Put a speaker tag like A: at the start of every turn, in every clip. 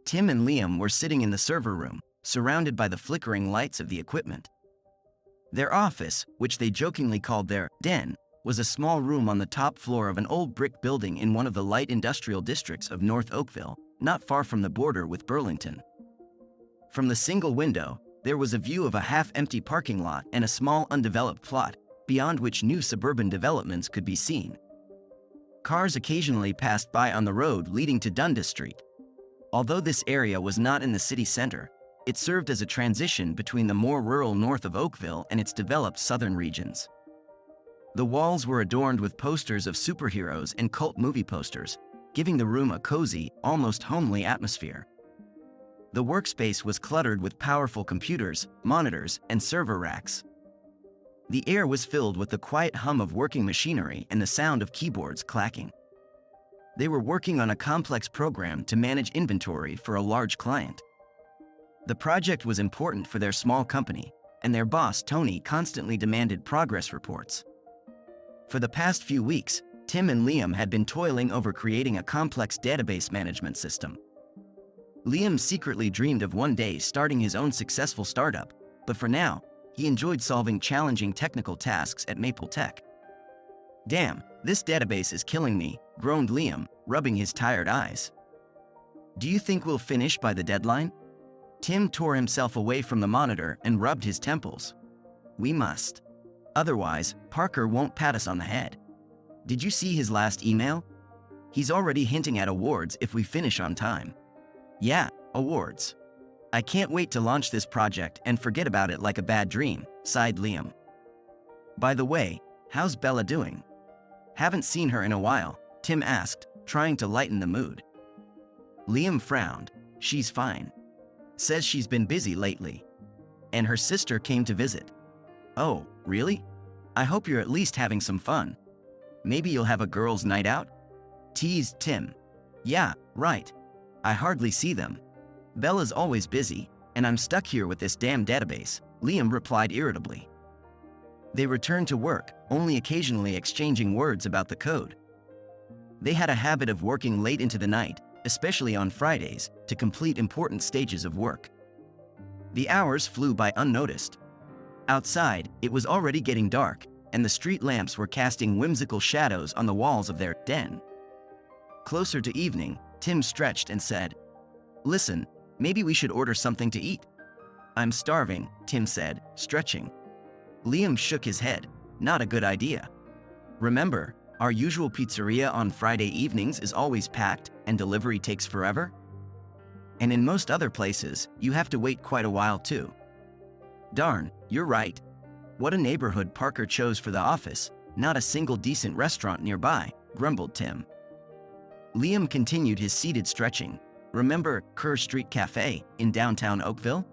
A: Tim and Liam were sitting in the server room, surrounded by the flickering lights of the equipment. Their office, which they jokingly called their den, was a small room on the top floor of an old brick building in one of the light industrial districts of North Oakville, not far from the border with Burlington. From the single window, there was a view of a half-empty parking lot and a small undeveloped plot, beyond which new suburban developments could be seen. Cars occasionally passed by on the road leading to Dundas Street. Although this area was not in the city center, it served as a transition between the more rural north of Oakville and its developed southern regions. The walls were adorned with posters of superheroes and cult movie posters, giving the room a cozy, almost homely atmosphere. The workspace was cluttered with powerful computers, monitors, and server racks. The air was filled with the quiet hum of working machinery and the sound of keyboards clacking. They were working on a complex program to manage inventory for a large client. The project was important for their small company, and their boss, Tony, constantly demanded progress reports. For the past few weeks, Tim and Liam had been toiling over creating a complex database management system. Liam secretly dreamed of one day starting his own successful startup, but for now, he enjoyed solving challenging technical tasks at Maple Tech. "Damn, this database is killing me," groaned Liam, rubbing his tired eyes. "Do you think we'll finish by the deadline?" Tim tore himself away from the monitor and rubbed his temples. "We must. Otherwise, Parker won't pat us on the head. Did you see his last email? He's already hinting at awards if we finish on time." "Yeah, awards. I can't wait to launch this project and forget about it like a bad dream," sighed Liam. "By the way, how's Bella doing?" "Haven't seen her in a while," Tim asked, trying to lighten the mood. Liam frowned. "She's fine. Says she's been busy lately. And her sister came to visit." "Oh, really? I hope you're at least having some fun. Maybe you'll have a girls' night out?" teased Tim. "Yeah, right. I hardly see them. Bella's always busy, and I'm stuck here with this damn database," Liam replied irritably. They returned to work, only occasionally exchanging words about the code. They had a habit of working late into the night, especially on Fridays, to complete important stages of work. The hours flew by unnoticed. Outside, it was already getting dark, and the street lamps were casting whimsical shadows on the walls of their den. Closer to evening, Tim stretched and said, "Listen, maybe we should order something to eat." "I'm starving," Tim said, stretching. Liam shook his head. "Not a good idea. Remember, our usual pizzeria on Friday evenings is always packed and delivery takes forever. And in most other places, you have to wait quite a while too." "Darn, you're right. What a neighborhood Parker chose for the office, not a single decent restaurant nearby," grumbled Tim. Liam continued his seated stretching. "Remember Kerr Street Cafe in downtown Oakville?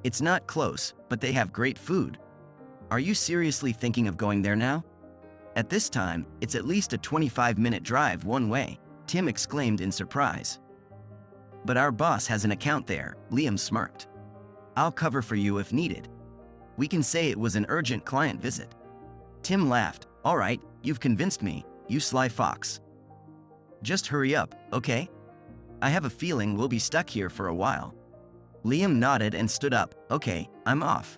A: It's not close, but they have great food. Are you seriously thinking of going there now? At this time, it's at least a 25-minute drive one way," Tim exclaimed in surprise. "But our boss has an account there," Liam smirked. "I'll cover for you if needed. We can say it was an urgent client visit." Tim laughed. "All right, you've convinced me, you sly fox. Just hurry up, okay? I have a feeling we'll be stuck here for a while." Liam nodded and stood up. "Okay, I'm off.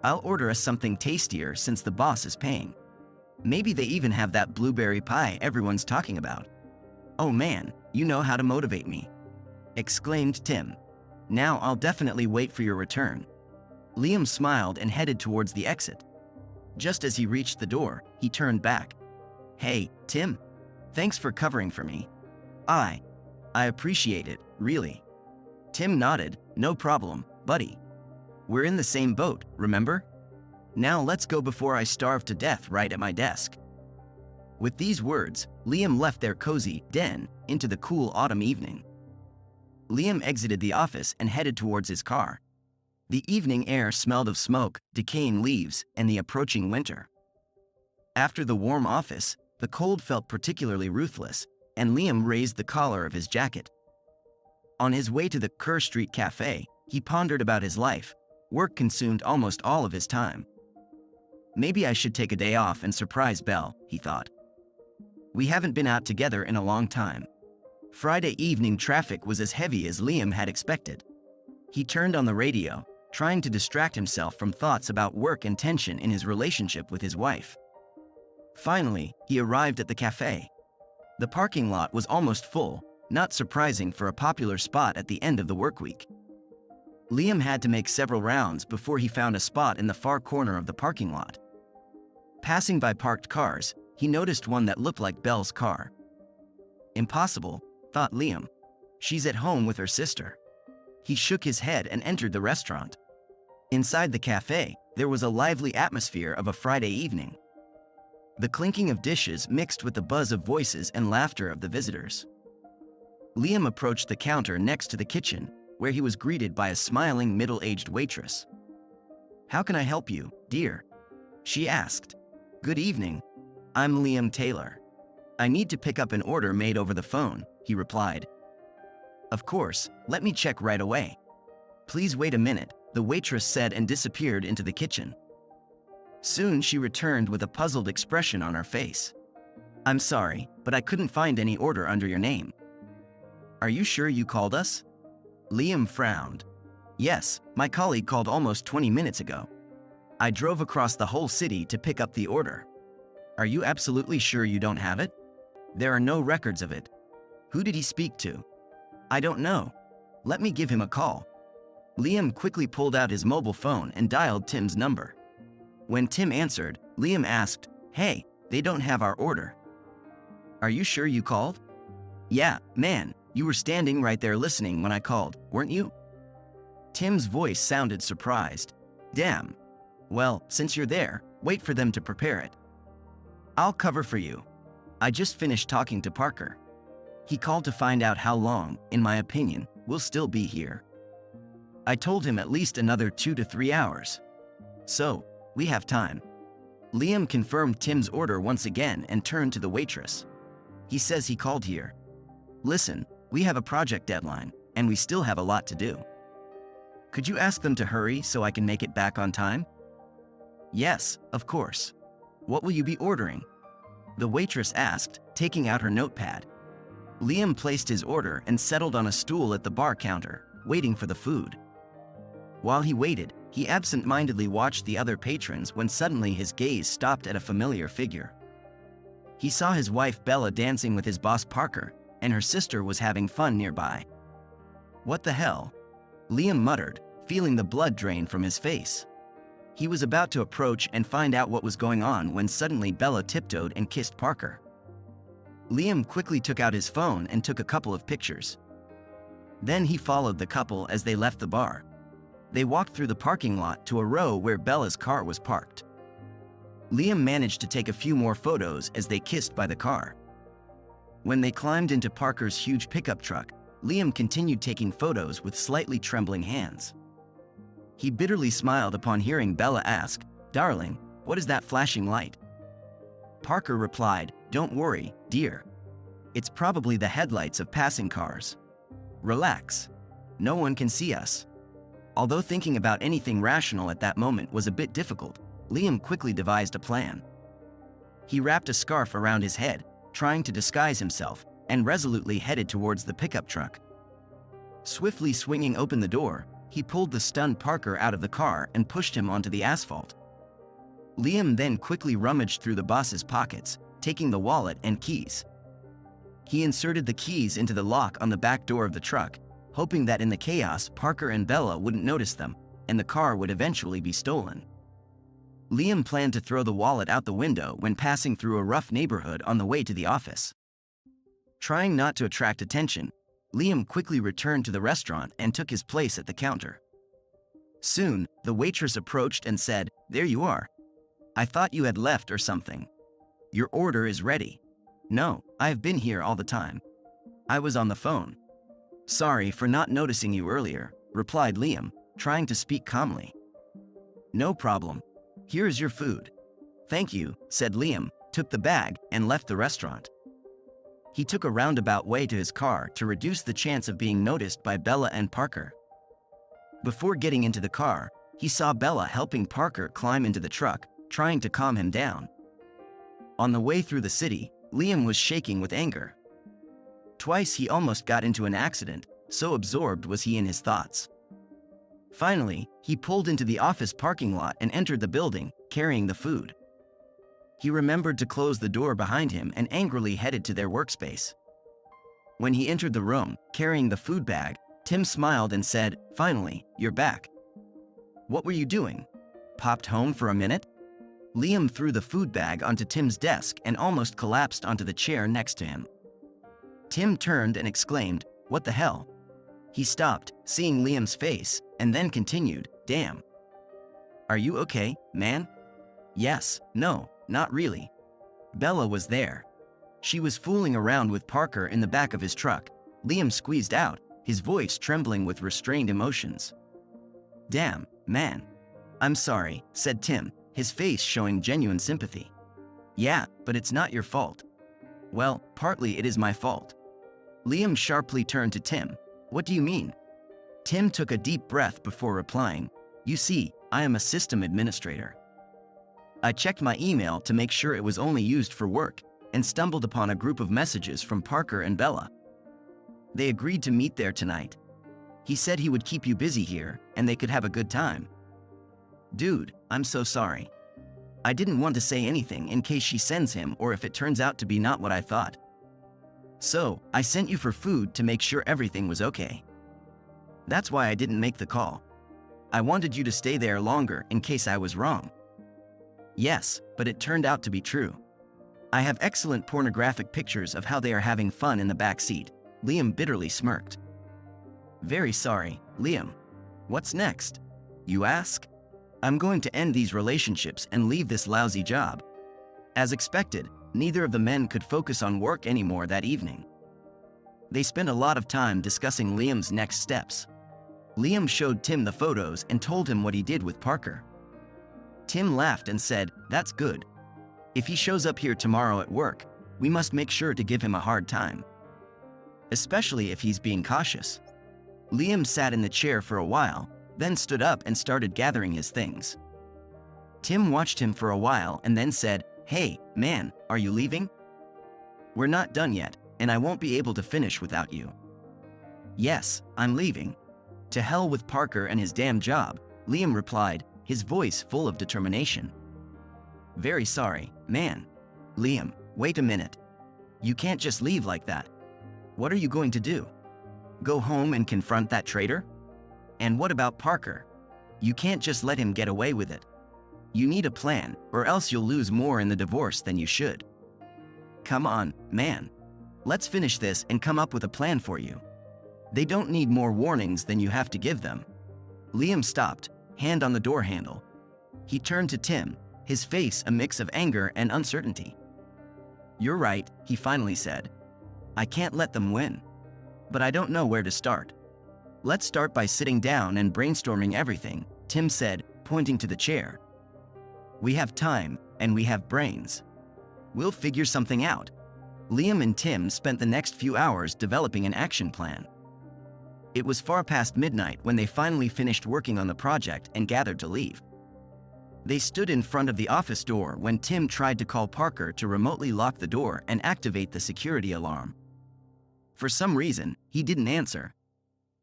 A: I'll order us something tastier since the boss is paying. Maybe they even have that blueberry pie everyone's talking about." "Oh man, you know how to motivate me," exclaimed Tim. "Now I'll definitely wait for your return." Liam smiled and headed towards the exit. Just as he reached the door, he turned back. "Hey, Tim. Thanks for covering for me. I appreciate it, really." Tim nodded. "No problem, buddy. We're in the same boat, remember? Now let's go before I starve to death right at my desk." With these words, Liam left their cozy den into the cool autumn evening. Liam exited the office and headed towards his car. The evening air smelled of smoke, decaying leaves, and the approaching winter. After the warm office, the cold felt particularly ruthless, and Liam raised the collar of his jacket. On his way to the Kerr Street Cafe, he pondered about his life. Work consumed almost all of his time. "Maybe I should take a day off and surprise Belle," he thought. "We haven't been out together in a long time. Friday evening traffic was as heavy as Liam had expected. He turned on the radio, trying to distract himself from thoughts about work and tension in his relationship with his wife. Finally, he arrived at the cafe. The parking lot was almost full, not surprising for a popular spot at the end of the workweek. Liam had to make several rounds before he found a spot in the far corner of the parking lot. Passing by parked cars, he noticed one that looked like Belle's car. Impossible, thought Liam. She's at home with her sister. He shook his head and entered the restaurant. Inside the cafe, there was a lively atmosphere of a Friday evening. The clinking of dishes mixed with the buzz of voices and laughter of the visitors. Liam approached the counter next to the kitchen, where he was greeted by a smiling middle-aged waitress. "How can I help you, dear?" she asked. "Good evening. I'm Liam Taylor. I need to pick up an order made over the phone," he replied. "Of course, let me check right away." "Please wait a minute," the waitress said and disappeared into the kitchen. Soon she returned with a puzzled expression on her face. "I'm sorry, but I couldn't find any order under your name." "Are you sure you called us?" Liam frowned. "Yes, my colleague called almost 20 minutes ago. I drove across the whole city to pick up the order." "Are you absolutely sure you don't have it?" "There are no records of it." "Who did he speak to?" "I don't know. Let me give him a call." Liam quickly pulled out his mobile phone and dialed Tim's number. When Tim answered, Liam asked, "Hey, they don't have our order." "Are you sure you called?" "Yeah, man, you were standing right there listening when I called, weren't you?" Tim's voice sounded surprised. "Damn. Well, since you're there, wait for them to prepare it. I'll cover for you. I just finished talking to Parker. He called to find out how long, in my opinion, we'll still be here. I told him at least another 2 to 3 hours. So, we have time." Liam confirmed Tim's order once again and turned to the waitress. "He says he called here. Listen, we have a project deadline, and we still have a lot to do. Could you ask them to hurry so I can make it back on time?" "Yes, of course. What will you be ordering?" the waitress asked, taking out her notepad. Liam placed his order and settled on a stool at the bar counter, waiting for the food. While he waited, he absent-mindedly watched the other patrons when suddenly his gaze stopped at a familiar figure. He saw his wife Bella dancing with his boss Parker, and her sister was having fun nearby. "What the hell?" Liam muttered, feeling the blood drain from his face. He was about to approach and find out what was going on when suddenly Bella tiptoed and kissed Parker. Liam quickly took out his phone and took a couple of pictures. Then he followed the couple as they left the bar. They walked through the parking lot to a row where Bella's car was parked. Liam managed to take a few more photos as they kissed by the car. When they climbed into Parker's huge pickup truck, Liam continued taking photos with slightly trembling hands. He bitterly smiled upon hearing Bella ask, "Darling, what is that flashing light?" Parker replied, "Don't worry, dear. It's probably the headlights of passing cars. Relax. No one can see us." Although thinking about anything rational at that moment was a bit difficult, Liam quickly devised a plan. He wrapped a scarf around his head, trying to disguise himself, and resolutely headed towards the pickup truck. Swiftly swinging open the door, he pulled the stunned Parker out of the car and pushed him onto the asphalt. Liam then quickly rummaged through the boss's pockets, taking the wallet and keys. He inserted the keys into the lock on the back door of the truck, hoping that in the chaos Parker and Bella wouldn't notice them, and the car would eventually be stolen. Liam planned to throw the wallet out the window when passing through a rough neighborhood on the way to the office. Trying not to attract attention, Liam quickly returned to the restaurant and took his place at the counter. Soon, the waitress approached and said, "There you are. I thought you had left or something. Your order is ready." "No, I have been here all the time. I was on the phone." "Sorry for not noticing you earlier," replied Liam, trying to speak calmly. "No problem. Here is your food." "Thank you," said Liam, took the bag, and left the restaurant. He took a roundabout way to his car to reduce the chance of being noticed by Bella and Parker. Before getting into the car, he saw Bella helping Parker climb into the truck, trying to calm him down. On the way through the city, Liam was shaking with anger. Twice he almost got into an accident, so absorbed was he in his thoughts. Finally, he pulled into the office parking lot and entered the building, carrying the food. He remembered to close the door behind him and angrily headed to their workspace. When he entered the room, carrying the food bag, Tim smiled and said, "Finally, you're back. What were you doing? Popped home for a minute?" Liam threw the food bag onto Tim's desk and almost collapsed onto the chair next to him. Tim turned and exclaimed, "What the hell?" He stopped, seeing Liam's face, and then continued, "Damn. Are you okay, man?" "Yes, no, not really." Bella was there. She was fooling around with Parker in the back of his truck. Liam squeezed out, his voice trembling with restrained emotions. "Damn, man. I'm sorry," said Tim, his face showing genuine sympathy. "Yeah, but it's not your fault." "Well, partly it is my fault." Liam sharply turned to Tim. "What do you mean?" Tim took a deep breath before replying, "You see, I am a system administrator. I checked my email to make sure it was only used for work, and stumbled upon a group of messages from Parker and Bella. They agreed to meet there tonight. He said he would keep you busy here, and they could have a good time." "Dude, I'm so sorry. I didn't want to say anything in case she sends him or if it turns out to be not what I thought. So, I sent you for food to make sure everything was okay. That's why I didn't make the call. I wanted you to stay there longer in case I was wrong." "Yes, but it turned out to be true. I have excellent pornographic pictures of how they are having fun in the back seat." Liam bitterly smirked. "Very sorry, Liam. What's next, you ask?" "I'm going to end these relationships and leave this lousy job." As expected, neither of the men could focus on work anymore that evening. They spent a lot of time discussing Liam's next steps. Liam showed Tim the photos and told him what he did with Parker. Tim laughed and said, "That's good. If he shows up here tomorrow at work, we must make sure to give him a hard time. Especially if he's being cautious." Liam sat in the chair for a while, then stood up and started gathering his things. Tim watched him for a while and then said, "Hey, man, are you leaving?" "We're not done yet, and I won't be able to finish without you." "Yes, I'm leaving. To hell with Parker and his damn job," Liam replied, his voice full of determination. "Very sorry, man." "Liam, wait a minute. You can't just leave like that. What are you going to do? Go home and confront that traitor? And what about Parker? You can't just let him get away with it. You need a plan, or else you'll lose more in the divorce than you should. Come on, man. Let's finish this and come up with a plan for you. They don't need more warnings than you have to give them." Liam stopped, hand on the door handle. He turned to Tim, his face a mix of anger and uncertainty. "You're right," he finally said. "I can't let them win. But I don't know where to start." "Let's start by sitting down and brainstorming everything," Tim said, pointing to the chair. "We have time, and we have brains. We'll figure something out." Liam and Tim spent the next few hours developing an action plan. It was far past midnight when they finally finished working on the project and gathered to leave. They stood in front of the office door when Tim tried to call Parker to remotely lock the door and activate the security alarm. For some reason, he didn't answer.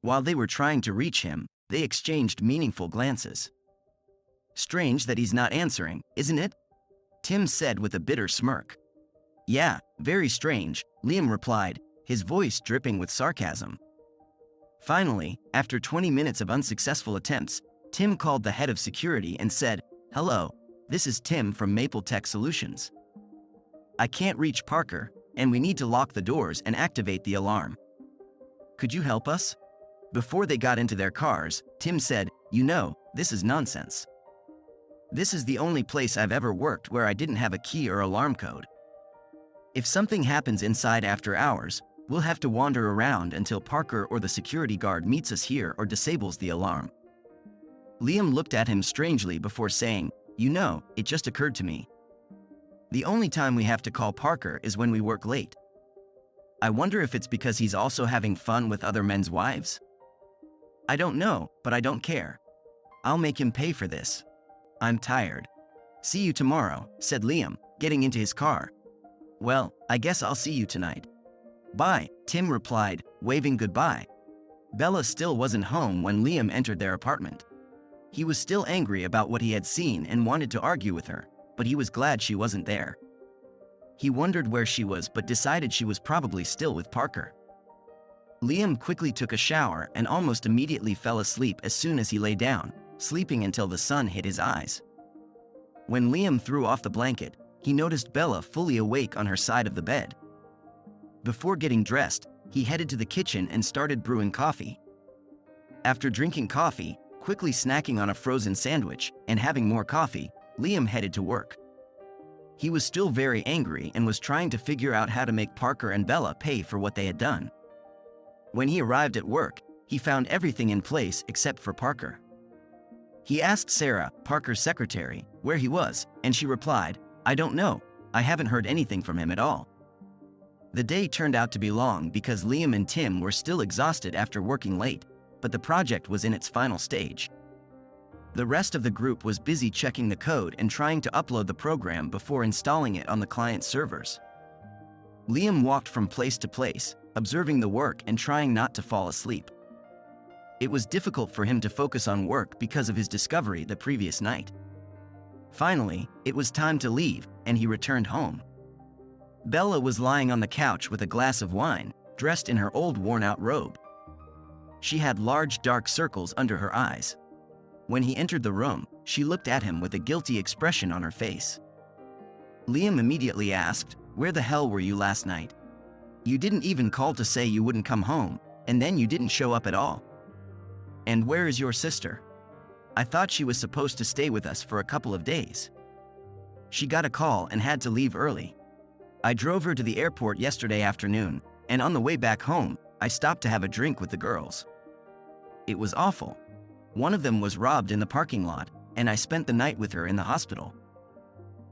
A: While they were trying to reach him, they exchanged meaningful glances. "Strange that he's not answering, isn't it?" Tim said with a bitter smirk. "Yeah, very strange," Liam replied, his voice dripping with sarcasm. Finally, after 20 minutes of unsuccessful attempts, Tim called the head of security and said, "Hello, this is Tim from Maple Tech Solutions. I can't reach Parker, and we need to lock the doors and activate the alarm. Could you help us?" Before they got into their cars, Tim said, "You know, this is nonsense. This is the only place I've ever worked where I didn't have a key or alarm code. If something happens inside after hours, we'll have to wander around until Parker or the security guard meets us here or disables the alarm." Liam looked at him strangely before saying, "You know, it just occurred to me. The only time we have to call Parker is when we work late. I wonder if it's because he's also having fun with other men's wives? I don't know, but I don't care. I'll make him pay for this. I'm tired. See you tomorrow," said Liam, getting into his car. "Well, I guess I'll see you tonight." "Bye," Tim replied, waving goodbye. Bella still wasn't home when Liam entered their apartment. He was still angry about what he had seen and wanted to argue with her, but he was glad she wasn't there. He wondered where she was but decided she was probably still with Parker. Liam quickly took a shower and almost immediately fell asleep as soon as he lay down, sleeping until the sun hit his eyes. When Liam threw off the blanket, he noticed Bella fully awake on her side of the bed. Before getting dressed, he headed to the kitchen and started brewing coffee. After drinking coffee, quickly snacking on a frozen sandwich, and having more coffee, Liam headed to work. He was still very angry and was trying to figure out how to make Parker and Bella pay for what they had done. When he arrived at work, he found everything in place except for Parker. He asked Sarah, Parker's secretary, where he was, and she replied, "I don't know, I haven't heard anything from him at all." The day turned out to be long because Liam and Tim were still exhausted after working late, but the project was in its final stage. The rest of the group was busy checking the code and trying to upload the program before installing it on the client's servers. Liam walked from place to place, observing the work and trying not to fall asleep. It was difficult for him to focus on work because of his discovery the previous night. Finally, it was time to leave, and he returned home. Bella was lying on the couch with a glass of wine, dressed in her old worn-out robe. She had large dark circles under her eyes. When he entered the room, she looked at him with a guilty expression on her face. Liam immediately asked, "Where the hell were you last night? You didn't even call to say you wouldn't come home, and then you didn't show up at all. And where is your sister? I thought she was supposed to stay with us for a couple of days. She got a call and had to leave early. I drove her to the airport yesterday afternoon, and on the way back home, I stopped to have a drink with the girls. It was awful. One of them was robbed in the parking lot, and I spent the night with her in the hospital.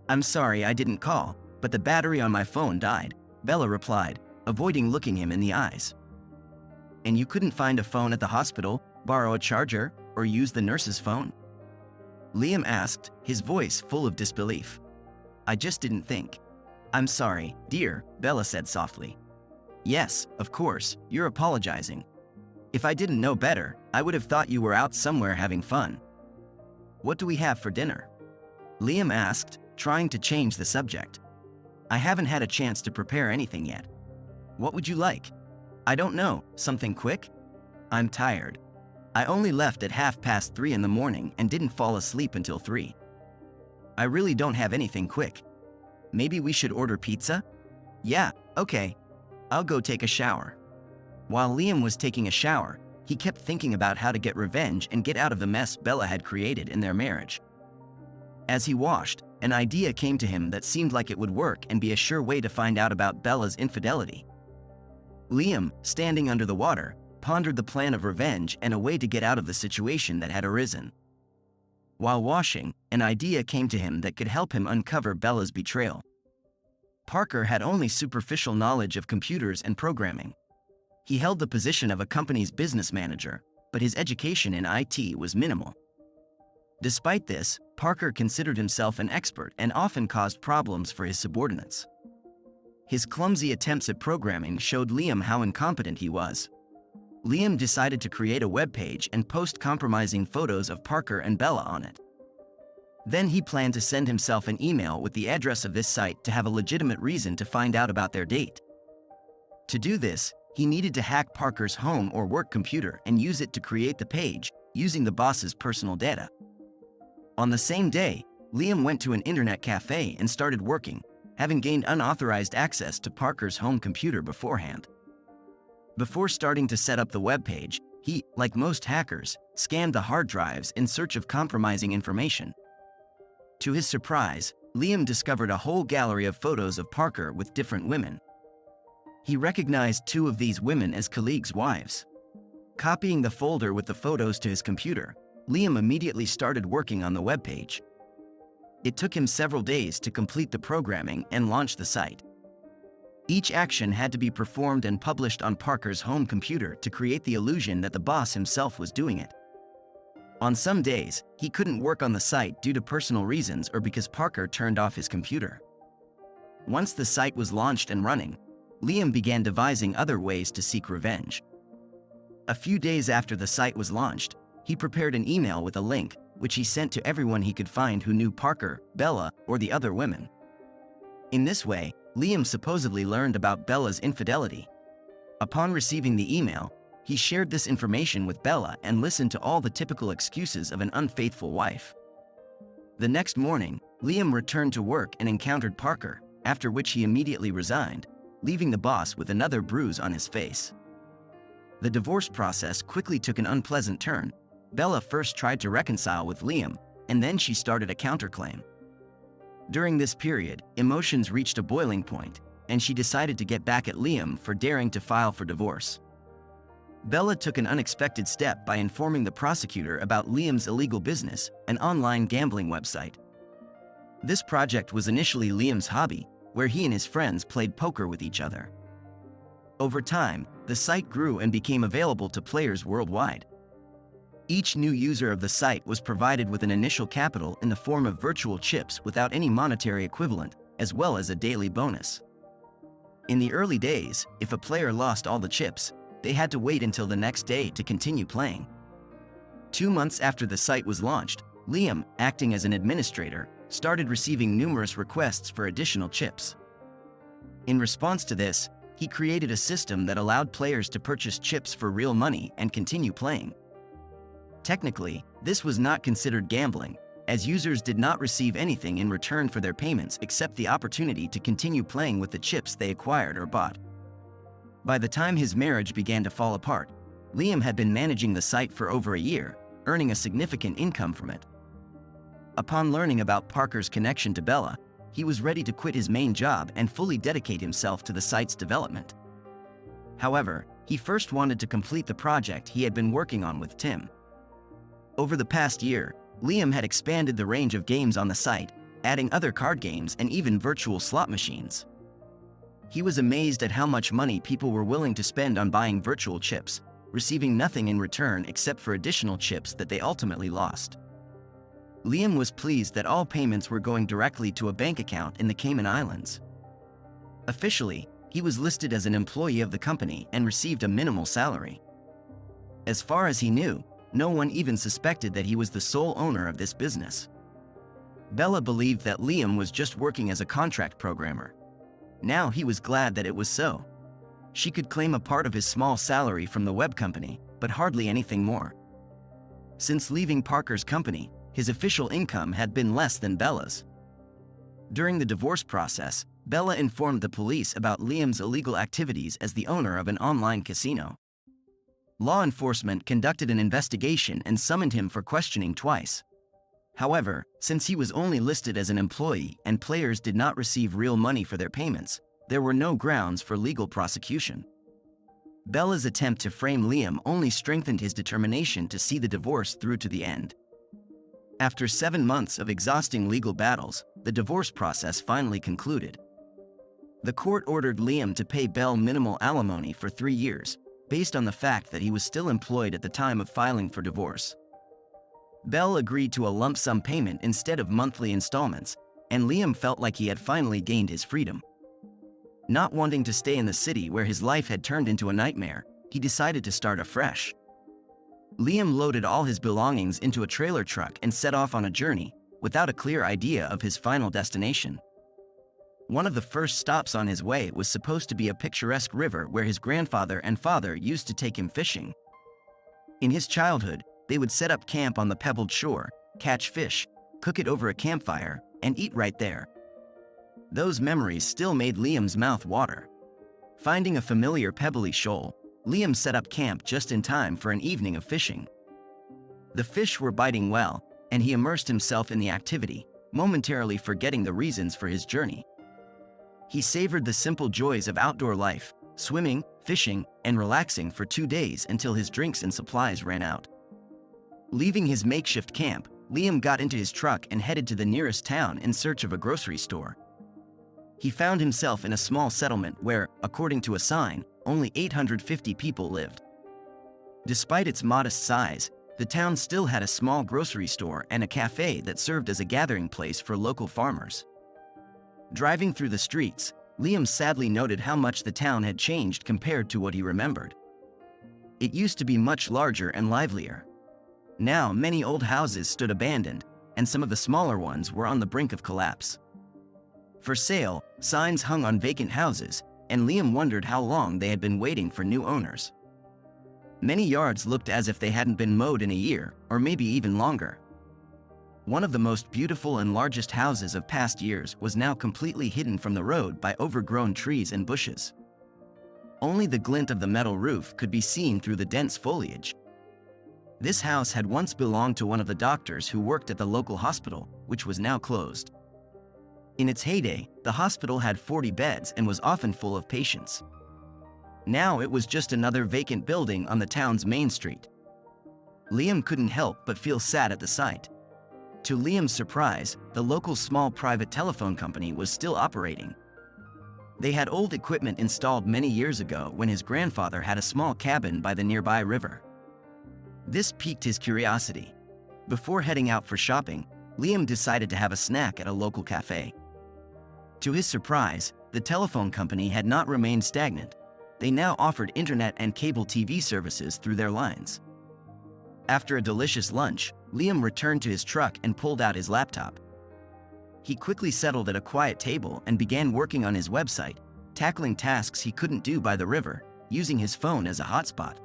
A: I'm sorry I didn't call, but the battery on my phone died," Bella replied, avoiding looking him in the eyes. "And you couldn't find a phone at the hospital, borrow a charger, or use the nurse's phone?" Liam asked, his voice full of disbelief. "I just didn't think." "I'm sorry, dear," Bella said softly. "Yes, of course, you're apologizing. If I didn't know better, I would have thought you were out somewhere having fun. What do we have for dinner?" Liam asked, trying to change the subject. "I haven't had a chance to prepare anything yet. What would you like?" "I don't know, something quick? I'm tired. I only left at 3:30 in the morning and didn't fall asleep until 3. I really don't have anything quick. Maybe we should order pizza?" "Yeah, okay. I'll go take a shower." While Liam was taking a shower, he kept thinking about how to get revenge and get out of the mess Bella had created in their marriage. As he washed, an idea came to him that seemed like it would work and be a sure way to find out about Bella's infidelity. Liam, standing under the water, pondered the plan of revenge and a way to get out of the situation that had arisen. While washing, an idea came to him that could help him uncover Bella's betrayal. Parker had only superficial knowledge of computers and programming. He held the position of a company's business manager, but his education in IT was minimal. Despite this, Parker considered himself an expert and often caused problems for his subordinates. His clumsy attempts at programming showed Liam how incompetent he was. Liam decided to create a web page and post compromising photos of Parker and Bella on it. Then he planned to send himself an email with the address of this site to have a legitimate reason to find out about their date. To do this, he needed to hack Parker's home or work computer and use it to create the page, using the boss's personal data. On the same day, Liam went to an internet cafe and started working, having gained unauthorized access to Parker's home computer beforehand. Before starting to set up the web page, he, like most hackers, scanned the hard drives in search of compromising information. To his surprise, Liam discovered a whole gallery of photos of Parker with different women. He recognized 2 of these women as colleagues' wives. Copying the folder with the photos to his computer, Liam immediately started working on the web page. It took him several days to complete the programming and launch the site. Each action had to be performed and published on Parker's home computer to create the illusion that the boss himself was doing it. On some days, he couldn't work on the site due to personal reasons or because Parker turned off his computer. Once the site was launched and running, Liam began devising other ways to seek revenge. A few days after the site was launched, he prepared an email with a link, which he sent to everyone he could find who knew Parker, Bella, or the other women. In this way, Liam supposedly learned about Bella's infidelity. Upon receiving the email, he shared this information with Bella and listened to all the typical excuses of an unfaithful wife. The next morning, Liam returned to work and encountered Parker, after which he immediately resigned, leaving the boss with another bruise on his face. The divorce process quickly took an unpleasant turn. Bella first tried to reconcile with Liam, and then she started a counterclaim. During this period, emotions reached a boiling point, and she decided to get back at Liam for daring to file for divorce. Bella took an unexpected step by informing the prosecutor about Liam's illegal business, an online gambling website. This project was initially Liam's hobby, where he and his friends played poker with each other. Over time, the site grew and became available to players worldwide. Each new user of the site was provided with an initial capital in the form of virtual chips without any monetary equivalent, as well as a daily bonus. In the early days, if a player lost all the chips, they had to wait until the next day to continue playing. 2 months after the site was launched, Liam, acting as an administrator, started receiving numerous requests for additional chips. In response to this, he created a system that allowed players to purchase chips for real money and continue playing. Technically, this was not considered gambling, as users did not receive anything in return for their payments except the opportunity to continue playing with the chips they acquired or bought. By the time his marriage began to fall apart, Liam had been managing the site for over a year, earning a significant income from it. Upon learning about Parker's connection to Bella, he was ready to quit his main job and fully dedicate himself to the site's development. However, he first wanted to complete the project he had been working on with Tim. Over the past year, Liam had expanded the range of games on the site, adding other card games and even virtual slot machines. He was amazed at how much money people were willing to spend on buying virtual chips, receiving nothing in return except for additional chips that they ultimately lost. Liam was pleased that all payments were going directly to a bank account in the Cayman Islands. Officially, he was listed as an employee of the company and received a minimal salary. As far as he knew, no one even suspected that he was the sole owner of this business. Bella believed that Liam was just working as a contract programmer. Now he was glad that it was so. She could claim a part of his small salary from the web company, but hardly anything more. Since leaving Parker's company, his official income had been less than Bella's. During the divorce process, Bella informed the police about Liam's illegal activities as the owner of an online casino. Law enforcement conducted an investigation and summoned him for questioning twice. However, since he was only listed as an employee and players did not receive real money for their payments, there were no grounds for legal prosecution. Bella's attempt to frame Liam only strengthened his determination to see the divorce through to the end. After 7 months of exhausting legal battles, the divorce process finally concluded. The court ordered Liam to pay Belle minimal alimony for 3 years, based on the fact that he was still employed at the time of filing for divorce. Belle agreed to a lump sum payment instead of monthly installments, and Liam felt like he had finally gained his freedom. Not wanting to stay in the city where his life had turned into a nightmare, he decided to start afresh. Liam loaded all his belongings into a trailer truck and set off on a journey, without a clear idea of his final destination. One of the first stops on his way was supposed to be a picturesque river where his grandfather and father used to take him fishing. In his childhood, they would set up camp on the pebbled shore, catch fish, cook it over a campfire, and eat right there. Those memories still made Liam's mouth water. Finding a familiar pebbly shoal, Liam set up camp just in time for an evening of fishing. The fish were biting well, and he immersed himself in the activity, momentarily forgetting the reasons for his journey. He savored the simple joys of outdoor life, swimming, fishing, and relaxing for 2 days until his drinks and supplies ran out. Leaving his makeshift camp, Liam got into his truck and headed to the nearest town in search of a grocery store. He found himself in a small settlement where, according to a sign, only 850 people lived. Despite its modest size, the town still had a small grocery store and a cafe that served as a gathering place for local farmers. Driving through the streets, Liam sadly noted how much the town had changed compared to what he remembered. It used to be much larger and livelier. Now, many old houses stood abandoned, and some of the smaller ones were on the brink of collapse. For sale, signs hung on vacant houses, and Liam wondered how long they had been waiting for new owners. Many yards looked as if they hadn't been mowed in a year, or maybe even longer. One of the most beautiful and largest houses of past years was now completely hidden from the road by overgrown trees and bushes. Only the glint of the metal roof could be seen through the dense foliage. This house had once belonged to one of the doctors who worked at the local hospital, which was now closed. In its heyday, the hospital had 40 beds and was often full of patients. Now it was just another vacant building on the town's main street. Liam couldn't help but feel sad at the sight. To Liam's surprise, the local small private telephone company was still operating. They had old equipment installed many years ago when his grandfather had a small cabin by the nearby river. This piqued his curiosity. Before heading out for shopping, Liam decided to have a snack at a local cafe. To his surprise, the telephone company had not remained stagnant. They now offered internet and cable TV services through their lines. After a delicious lunch, Liam returned to his truck and pulled out his laptop. He quickly settled at a quiet table and began working on his website, tackling tasks he couldn't do by the river, using his phone as a hotspot.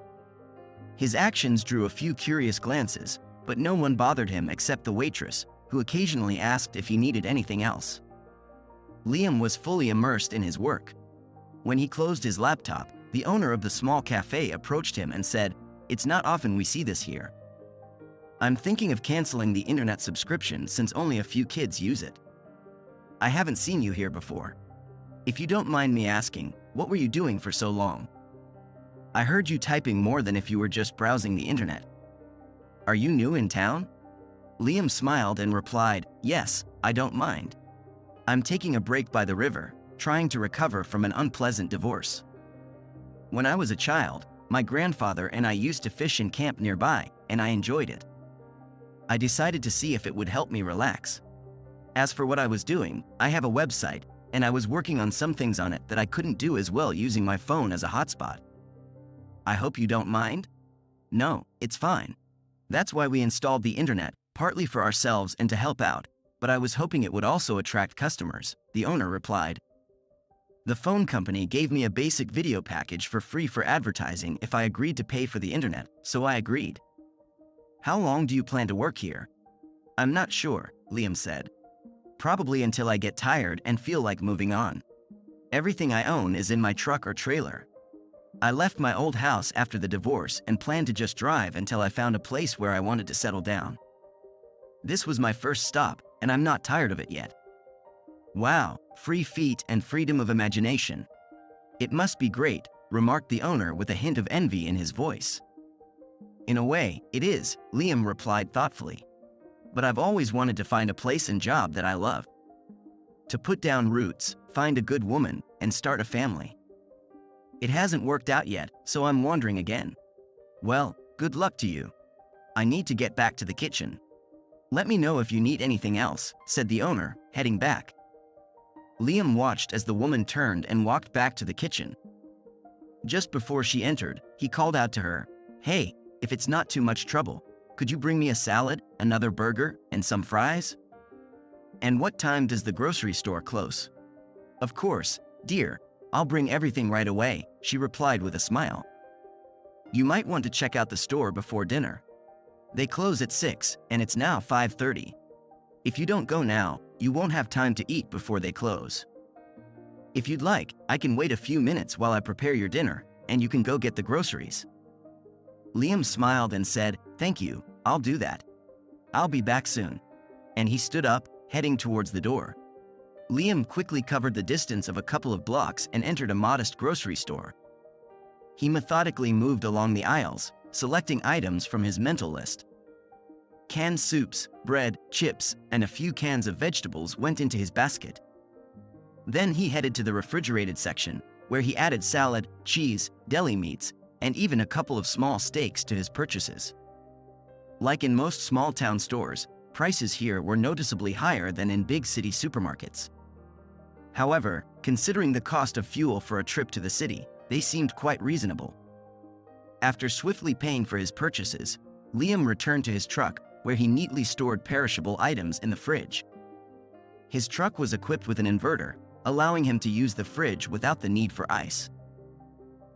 A: His actions drew a few curious glances, but no one bothered him except the waitress, who occasionally asked if he needed anything else. Liam was fully immersed in his work. When he closed his laptop, the owner of the small cafe approached him and said, "It's not often we see this here. I'm thinking of canceling the internet subscription since only a few kids use it. I haven't seen you here before. If you don't mind me asking, what were you doing for so long? I heard you typing more than if you were just browsing the internet. Are you new in town?" Liam smiled and replied, "Yes, I don't mind. I'm taking a break by the river, trying to recover from an unpleasant divorce. When I was a child, my grandfather and I used to fish and camp nearby, and I enjoyed it. I decided to see if it would help me relax. As for what I was doing, I have a website, and I was working on some things on it that I couldn't do as well using my phone as a hotspot. I hope you don't mind?" "No, it's fine. That's why we installed the internet, partly for ourselves and to help out, but I was hoping it would also attract customers," the owner replied. "The phone company gave me a basic video package for free for advertising if I agreed to pay for the internet, so I agreed." "How long do you plan to work here?" "I'm not sure," Liam said. "Probably until I get tired and feel like moving on. Everything I own is in my truck or trailer. I left my old house after the divorce and planned to just drive until I found a place where I wanted to settle down. This was my first stop, and I'm not tired of it yet." "Wow, free feet and freedom of imagination. It must be great," remarked the owner with a hint of envy in his voice. "In a way, it is," Liam replied thoughtfully. "But I've always wanted to find a place and job that I love. To put down roots, find a good woman, and start a family. It hasn't worked out yet, so I'm wondering again. Well, good luck to you. I need to get back to the kitchen. Let me know if you need anything else," said the owner, heading back. Liam watched as the woman turned and walked back to the kitchen. Just before she entered, he called out to her, "Hey, if it's not too much trouble, could you bring me a salad, another burger, and some fries?" "And what time does the grocery store close?" "Of course, dear. I'll bring everything right away," she replied with a smile. "You might want to check out the store before dinner. They close at 6, and it's now 5:30. If you don't go now, you won't have time to eat before they close. If you'd like, I can wait a few minutes while I prepare your dinner, and you can go get the groceries." Liam smiled and said, "Thank you, I'll do that. I'll be back soon." And he stood up, heading towards the door. Liam quickly covered the distance of a couple of blocks and entered a modest grocery store. He methodically moved along the aisles, selecting items from his mental list. Canned soups, bread, chips, and a few cans of vegetables went into his basket. Then he headed to the refrigerated section, where he added salad, cheese, deli meats, and even a couple of small steaks to his purchases. Like in most small-town stores, prices here were noticeably higher than in big city supermarkets. However, considering the cost of fuel for a trip to the city, they seemed quite reasonable. After swiftly paying for his purchases, Liam returned to his truck, where he neatly stored perishable items in the fridge. His truck was equipped with an inverter, allowing him to use the fridge without the need for ice.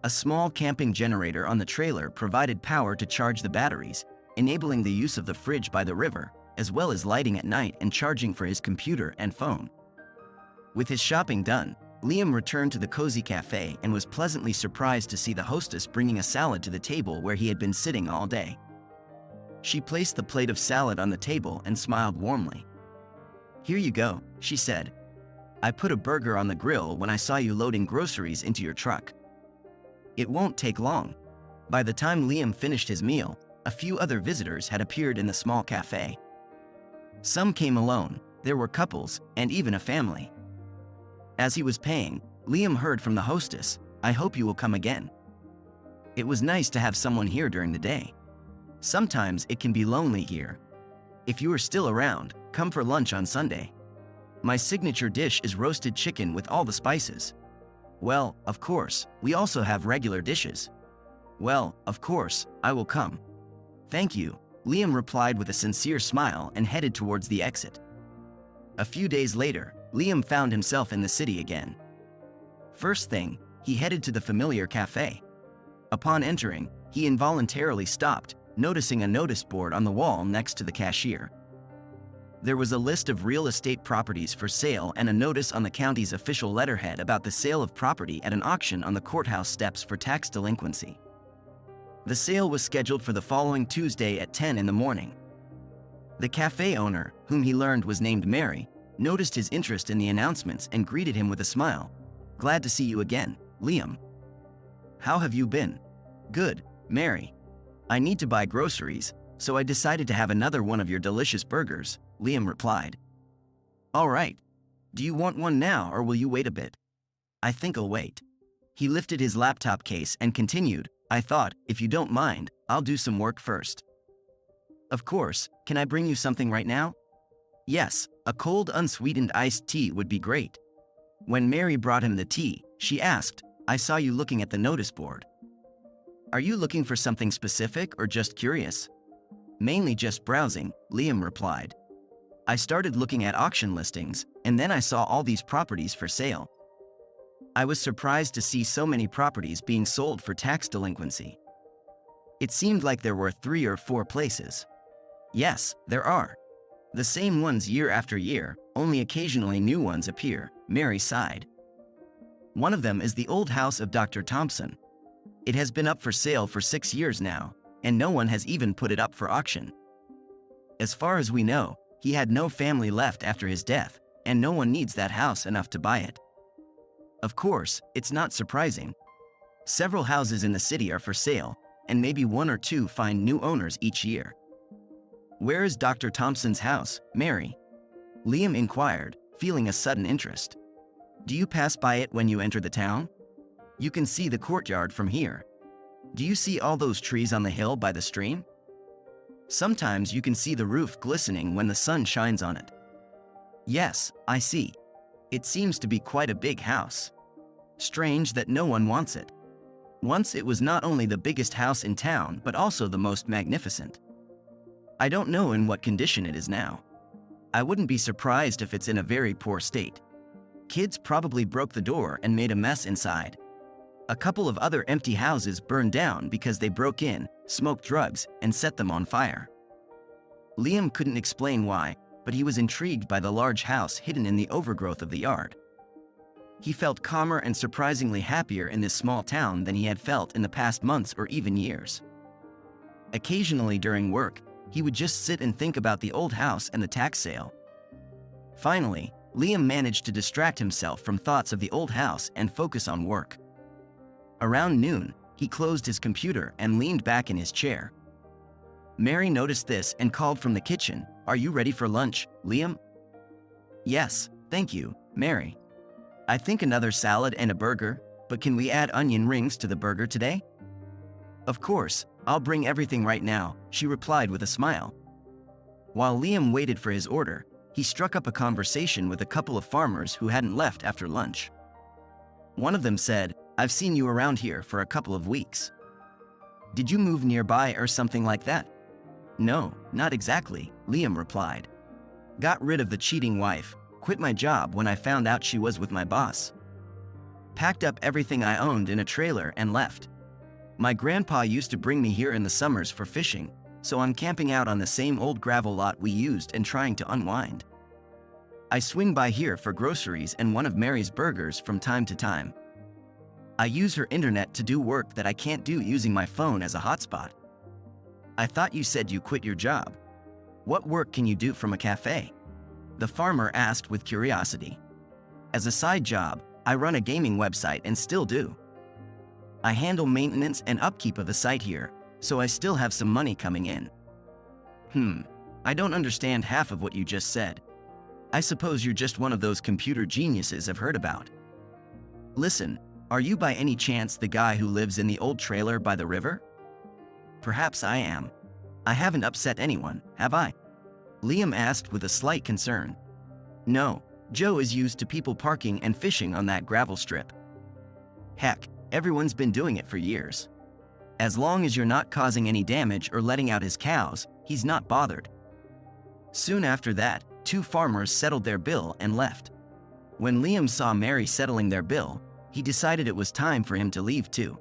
A: A small camping generator on the trailer provided power to charge the batteries, enabling the use of the fridge by the river, as well as lighting at night and charging for his computer and phone. With his shopping done, Liam returned to the cozy cafe and was pleasantly surprised to see the hostess bringing a salad to the table where he had been sitting all day. She placed the plate of salad on the table and smiled warmly. "Here you go," she said. "I put a burger on the grill when I saw you loading groceries into your truck." It won't take long. By the time Liam finished his meal, a few other visitors had appeared in the small cafe. Some came alone, there were couples, and even a family. As he was paying, Liam heard from the hostess, "I hope you will come again. It was nice to have someone here during the day. Sometimes it can be lonely here. If you are still around, come for lunch on Sunday. My signature dish is roasted chicken with all the spices." "Well, of course, we also have regular dishes." "Well, of course, I will come." "Thank you," Liam replied with a sincere smile and headed towards the exit. A few days later, Liam found himself in the city again. First thing, he headed to the familiar cafe. Upon entering, he involuntarily stopped, noticing a notice board on the wall next to the cashier. There was a list of real estate properties for sale and a notice on the county's official letterhead about the sale of property at an auction on the courthouse steps for tax delinquency. The sale was scheduled for the following Tuesday at 10 in the morning. The cafe owner, whom he learned was named Mary, noticed his interest in the announcements and greeted him with a smile. "Glad to see you again, Liam. How have you been?" "Good, Mary. I need to buy groceries, so I decided to have another one of your delicious burgers," Liam replied. "All right. Do you want one now or will you wait a bit?" "I think I'll wait." He lifted his laptop case and continued, "I thought, if you don't mind, I'll do some work first." "Of course, can I bring you something right now?" "Yes, a cold unsweetened iced tea would be great." When Mary brought him the tea, she asked, "I saw you looking at the notice board. Are you looking for something specific or just curious?" "Mainly just browsing," Liam replied. "I started looking at auction listings, and then I saw all these properties for sale. I was surprised to see so many properties being sold for tax delinquency. It seemed like there were 3 or 4 places." "Yes, there are. The same ones year after year, only occasionally new ones appear," Mary sighed. "One of them is the old house of Dr. Thompson. It has been up for sale for 6 years now, and no one has even put it up for auction. As far as we know, he had no family left after his death, and no one needs that house enough to buy it. Of course, it's not surprising. Several houses in the city are for sale, and maybe 1 or 2 find new owners each year." "Where is Dr. Thompson's house, Mary?" Liam inquired, feeling a sudden interest. "Do you pass by it when you enter the town? You can see the courtyard from here. Do you see all those trees on the hill by the stream? Sometimes you can see the roof glistening when the sun shines on it." "Yes, I see. It seems to be quite a big house. Strange that no one wants it. Once it was not only the biggest house in town but also the most magnificent. I don't know in what condition it is now. I wouldn't be surprised if it's in a very poor state. Kids probably broke the door and made a mess inside. A couple of other empty houses burned down because they broke in, smoked drugs, and set them on fire." Liam couldn't explain why, but he was intrigued by the large house hidden in the overgrowth of the yard. He felt calmer and surprisingly happier in this small town than he had felt in the past months or even years. Occasionally during work, he would just sit and think about the old house and the tax sale. Finally, Liam managed to distract himself from thoughts of the old house and focus on work. Around noon, he closed his computer and leaned back in his chair. Mary noticed this and called from the kitchen, "Are you ready for lunch, Liam?" "Yes, thank you, Mary. I think another salad and a burger, but can we add onion rings to the burger today?" "Of course, I'll bring everything right now," she replied with a smile. While Liam waited for his order, he struck up a conversation with a couple of farmers who hadn't left after lunch. One of them said, "I've seen you around here for a couple of weeks. Did you move nearby or something like that?" "No, not exactly," Liam replied. "Got rid of the cheating wife, quit my job when I found out she was with my boss. Packed up everything I owned in a trailer and left. My grandpa used to bring me here in the summers for fishing, so I'm camping out on the same old gravel lot we used and trying to unwind. I swing by here for groceries and one of Mary's burgers from time to time. I use her internet to do work that I can't do using my phone as a hotspot." "I thought you said you quit your job. What work can you do from a cafe?" the farmer asked with curiosity. "As a side job, I run a gaming website and still do. I handle maintenance and upkeep of the site here, so I still have some money coming in." I don't understand half of what you just said. I suppose you're just one of those computer geniuses I've heard about. Listen, are you by any chance the guy who lives in the old trailer by the river?" "Perhaps I am. I haven't upset anyone, have I?" Liam asked with a slight concern. "No, Joe is used to people parking and fishing on that gravel strip. Heck, everyone's been doing it for years. As long as you're not causing any damage or letting out his cows, he's not bothered." Soon after that, two farmers settled their bill and left. When Liam saw Mary settling their bill, he decided it was time for him to leave too.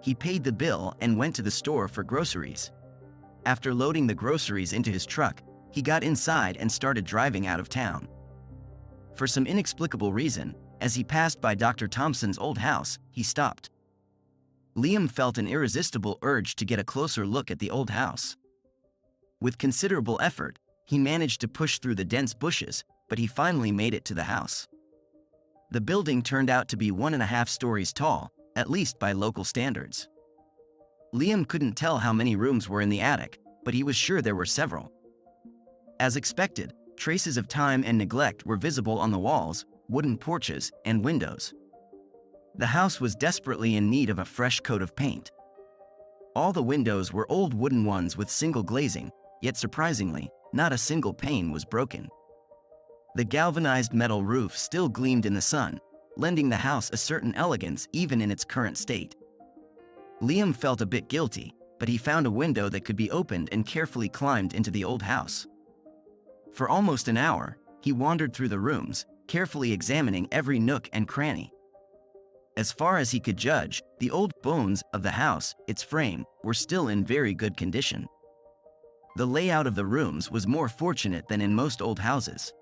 A: He paid the bill and went to the store for groceries. After loading the groceries into his truck, he got inside and started driving out of town. For some inexplicable reason, as he passed by Dr. Thompson's old house, he stopped. Liam felt an irresistible urge to get a closer look at the old house. With considerable effort, he managed to push through the dense bushes, but he finally made it to the house. The building turned out to be 1.5 stories tall, at least by local standards. Liam couldn't tell how many rooms were in the attic, but he was sure there were several. As expected, traces of time and neglect were visible on the walls, wooden porches, and windows. The house was desperately in need of a fresh coat of paint. All the windows were old wooden ones with single glazing, yet surprisingly, not a single pane was broken. The galvanized metal roof still gleamed in the sun, lending the house a certain elegance even in its current state. Liam felt a bit guilty, but he found a window that could be opened and carefully climbed into the old house. For almost an hour, he wandered through the rooms, carefully examining every nook and cranny. As far as he could judge, the old bones of the house, its frame, were still in very good condition. The layout of the rooms was more fortunate than in most old houses.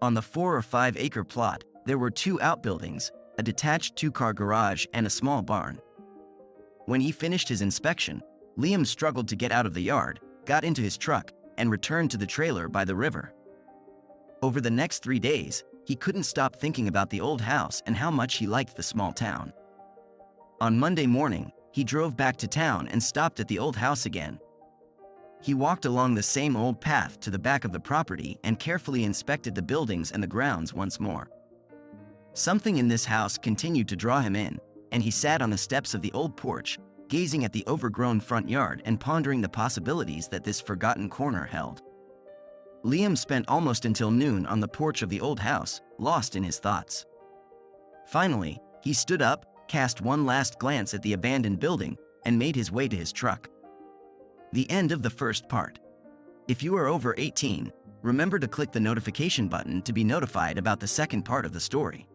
A: On the 4 or 5 acre plot, there were 2 outbuildings, a detached 2-car garage, and a small barn. When he finished his inspection, Liam struggled to get out of the yard, got into his truck, and returned to the trailer by the river. Over the next 3 days, he couldn't stop thinking about the old house and how much he liked the small town. On Monday morning, he drove back to town and stopped at the old house again. He walked along the same old path to the back of the property and carefully inspected the buildings and the grounds once more. Something in this house continued to draw him in, and he sat on the steps of the old porch, gazing at the overgrown front yard and pondering the possibilities that this forgotten corner held. Liam spent almost until noon on the porch of the old house, lost in his thoughts. Finally, he stood up, cast one last glance at the abandoned building, and made his way to his truck. The end of the first part. If you are over 18, remember to click the notification button to be notified about the second part of the story.